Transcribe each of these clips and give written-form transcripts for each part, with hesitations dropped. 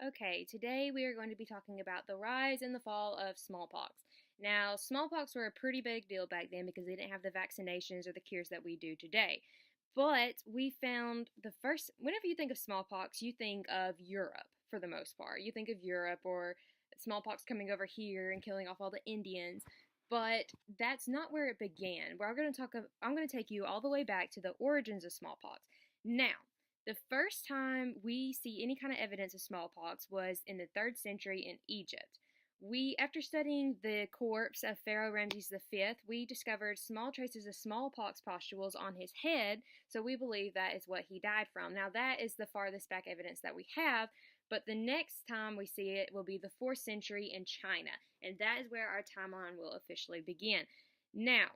Okay, today we are going to be talking about the rise and the fall of smallpox. Now, smallpox were a pretty big deal back then because they didn't have the vaccinations or the cures that we do today. But we found whenever you think of smallpox, you think of Europe for the most part. You think of Europe or smallpox coming over here and killing off all the Indians. But that's not where it began. I'm going to take you all the way back to the origins of smallpox. Now, the first time we see any kind of evidence of smallpox was in the 3rd century in Egypt. After studying the corpse of Pharaoh Ramses V, we discovered small traces of smallpox pustules on his head, so we believe that is what he died from. Now, that is the farthest back evidence that we have, but the next time we see it will be the 4th century in China, and that is where our timeline will officially begin. Now,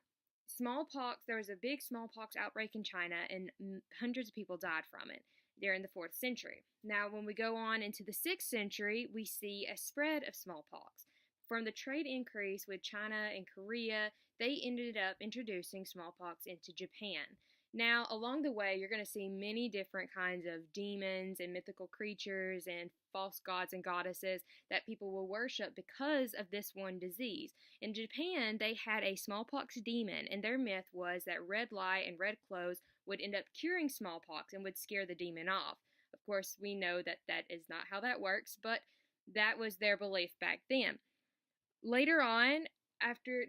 there was a big smallpox outbreak in China, and hundreds of people died from it during the 4th century. Now, when we go on into the 6th century, we see a spread of smallpox. From the trade increase with China and Korea, they ended up introducing smallpox into Japan. Now, along the way, you're going to see many different kinds of demons and mythical creatures and false gods and goddesses that people will worship because of this one disease. In Japan, they had a smallpox demon, and their myth was that red light and red clothes would end up curing smallpox and would scare the demon off. Of course, we know that that is not how that works, but that was their belief back then. Later on,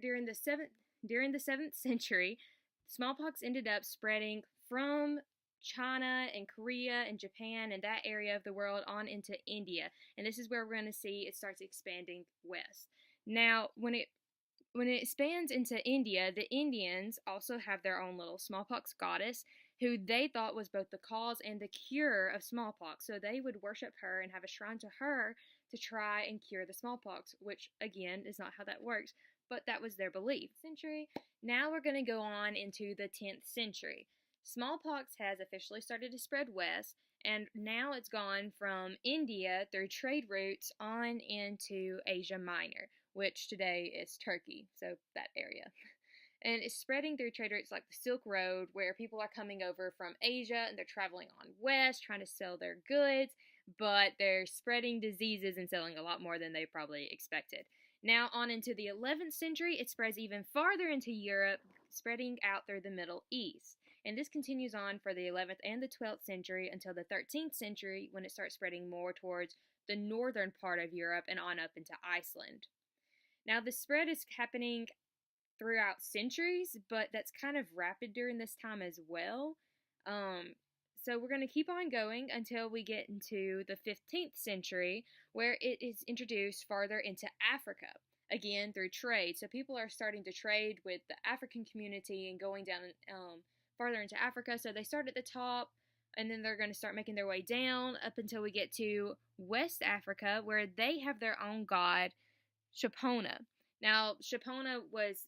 during the 7th century, smallpox ended up spreading from China and Korea and Japan and that area of the world on into India. And this is where we're going to see it starts expanding west. Now, when it expands into India, the Indians also have their own little smallpox goddess who they thought was both the cause and the cure of smallpox. So they would worship her and have a shrine to her to try and cure the smallpox, which again is not how that works, but that was their belief. Now we're going to go on into the 10th century. Smallpox has officially started to spread west, and now it's gone from India through trade routes on into Asia Minor, which today is Turkey, so that area. And it's spreading through trade routes like the Silk Road, where people are coming over from Asia and they're traveling on west trying to sell their goods, but they're spreading diseases and selling a lot more than they probably expected. Now, on into the 11th century, it spreads even farther into Europe, spreading out through the Middle East. And this continues on for the 11th and the 12th century until the 13th century, when it starts spreading more towards the northern part of Europe and on up into Iceland. Now, the spread is happening throughout centuries, but that's kind of rapid during this time as well. So we're going to keep on going until we get into the 15th century, where it is introduced farther into Africa, again through trade. So people are starting to trade with the African community and going down farther into Africa. So they start at the top, and then they're going to start making their way down up until we get to West Africa, where they have their own god, Shapona. Now, Shapona was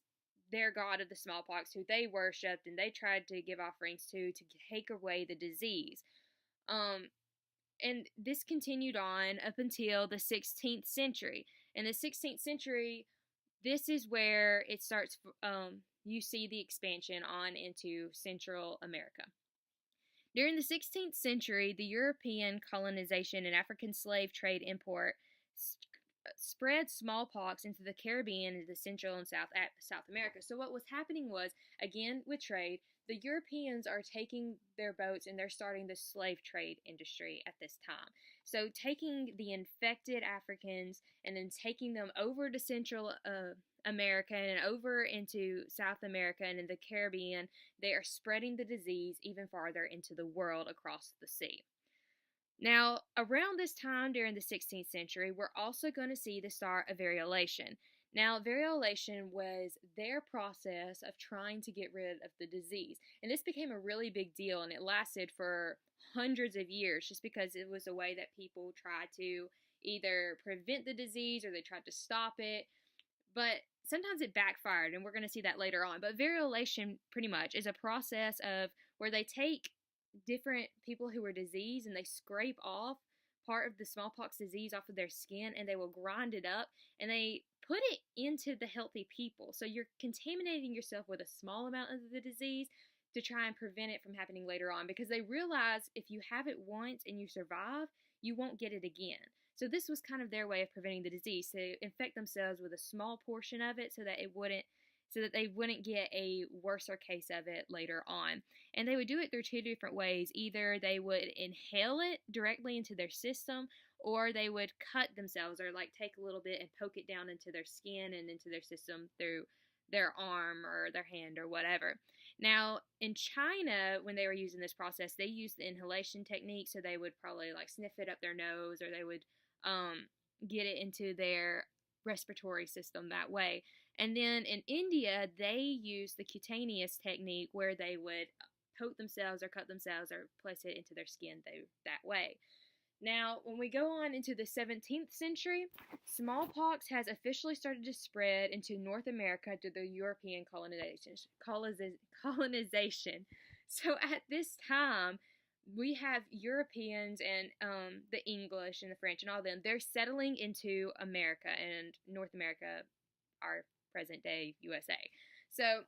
their god of the smallpox, who they worshipped and they tried to give offerings to take away the disease. And this continued on up until the 16th century. In the 16th century, this is where it starts, you see the expansion on into Central America. During the 16th century, the European colonization and African slave trade import spread smallpox into the Caribbean and the Central and South America. So what was happening was, again with trade, the Europeans are taking their boats and they're starting the slave trade industry at this time. So taking the infected Africans and then taking them over to Central America and over into South America and in the Caribbean, they are spreading the disease even farther into the world across the sea. Now, around this time during the 16th century, we're also going to see the start of variolation. Now, variolation was their process of trying to get rid of the disease. And this became a really big deal, and it lasted for hundreds of years just because it was a way that people tried to either prevent the disease or they tried to stop it. But sometimes it backfired, and we're going to see that later on. But variolation, pretty much, is a process of where they take different people who are diseased and they scrape off part of the smallpox disease off of their skin, and they will grind it up and they put it into the healthy people. So you're contaminating yourself with a small amount of the disease to try and prevent it from happening later on, because they realize if you have it once and you survive, you won't get it again. So this was kind of their way of preventing the disease, to infect themselves with a small portion of it so that they wouldn't get a worser case of it later on. And they would do it through two different ways. Either they would inhale it directly into their system, or they would cut themselves, or like take a little bit and poke it down into their skin and into their system through their arm or their hand or whatever. Now, in China, when they were using this process, they used the inhalation technique, so they would probably like sniff it up their nose, or they would get it into their respiratory system that way. And then in India, they used the cutaneous technique, where they would poke themselves or cut themselves or place it into their skin that way. Now, when we go on into the 17th century, smallpox has officially started to spread into North America through the European colonization. So at this time, we have Europeans and the English and the French and all them. They're settling into America and North America, our present day USA. So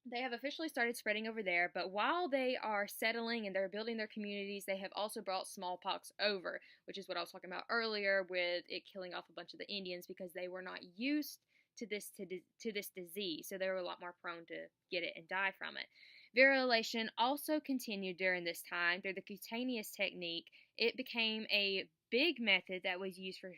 they have officially started spreading over there, but while they are settling and they're building their communities, they have also brought smallpox over, which is what I was talking about earlier with it killing off a bunch of the Indians, because they were not used to this disease, so they were a lot more prone to get it and die from it. Variolation also continued during this time through the cutaneous technique. It became a big method that was used for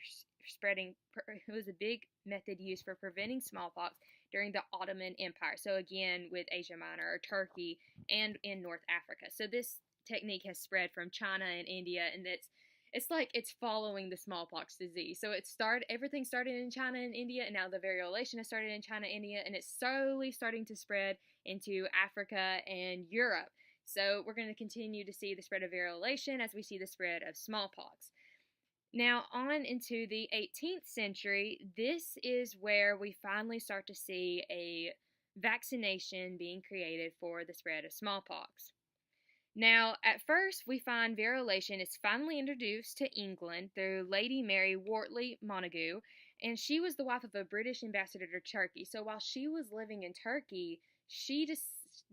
spreading. It was a big method used for preventing smallpox during the Ottoman Empire. So again, with Asia Minor or Turkey and in North Africa. So this technique has spread from China and India, and it's like it's following the smallpox disease. So everything started in China and India, and now the variolation has started in China, India, and it's slowly starting to spread into Africa and Europe. So we're going to continue to see the spread of variolation as we see the spread of smallpox. Now, on into the 18th century, this is where we finally start to see a vaccination being created for the spread of smallpox. Now, at first, we find variolation is finally introduced to England through Lady Mary Wortley Montagu, and she was the wife of a British ambassador to Turkey. So while she was living in Turkey, she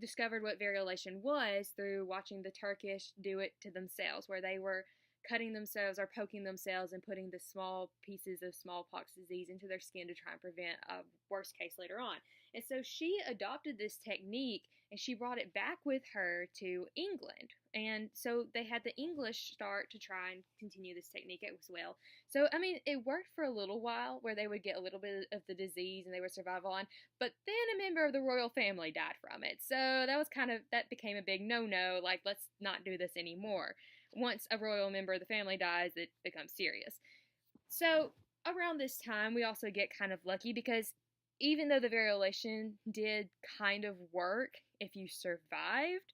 discovered what variolation was through watching the Turkish do it to themselves, where they were cutting themselves or poking themselves and putting the small pieces of smallpox disease into their skin to try and prevent a worst case later on. And so she adopted this technique and she brought it back with her to England. And so they had the English start to try and continue this technique as well. So, I mean, it worked for a little while where they would get a little bit of the disease and they would survive on, but then a member of the royal family died from it. So that became a big no-no, like, let's not do this anymore. Once a royal member of the family dies, it becomes serious. So around this time, we also get kind of lucky, because even though the variolation did kind of work if you survived,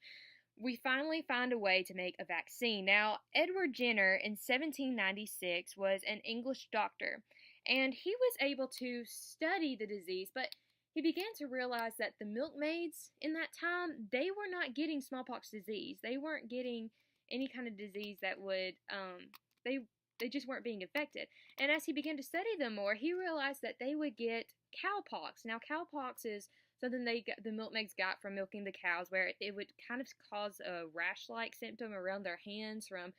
we finally found a way to make a vaccine. Now, Edward Jenner in 1796 was an English doctor, and he was able to study the disease, but he began to realize that the milkmaids in that time, they were not getting smallpox disease. They weren't getting any kind of disease that would, they just weren't being infected. And as he began to study them more, he realized that they would get cowpox. Now, cowpox is something the milkmaids got from milking the cows, where it would kind of cause a rash-like symptom around their hands from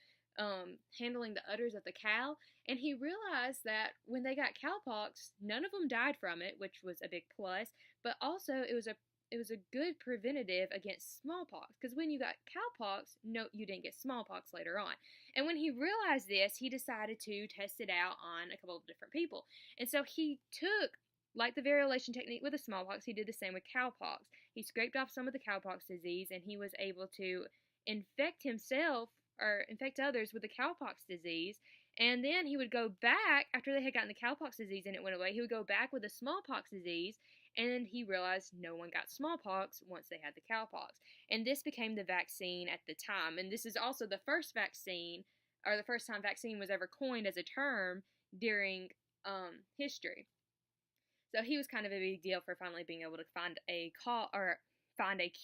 handling the udders of the cow. And he realized that when they got cowpox, none of them died from it, which was a big plus, but also it was a good preventative against smallpox, because when you got cowpox, no, you didn't get smallpox later on. And when he realized this, he decided to test it out on a couple of different people. And so he took, like the variolation technique with the smallpox, he did the same with cowpox. He scraped off some of the cowpox disease, and he was able to infect himself or infect others with the cowpox disease. And then he would go back, after they had gotten the cowpox disease and it went away, he would go back with the smallpox disease, and he realized no one got smallpox once they had the cowpox. And this became the vaccine at the time. And this is also the first vaccine, or the first time vaccine was ever coined as a term during history. So he was kind of a big deal for finally being able to find a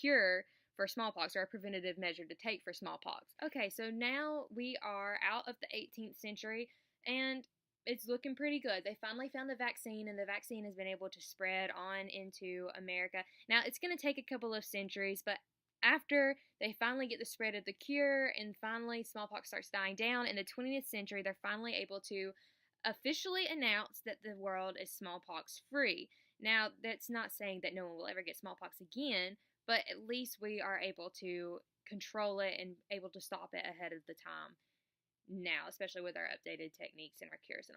cure for smallpox, or a preventative measure to take for smallpox. Okay, so now we are out of the 18th century, and it's looking pretty good. They finally found the vaccine, and the vaccine has been able to spread on into America. Now, it's going to take a couple of centuries, but after they finally get the spread of the cure and finally smallpox starts dying down in the 20th century, they're finally able to officially announce that the world is smallpox free. Now, that's not saying that no one will ever get smallpox again, but at least we are able to control it and able to stop it ahead of the time now, especially with our updated techniques and our cures and all.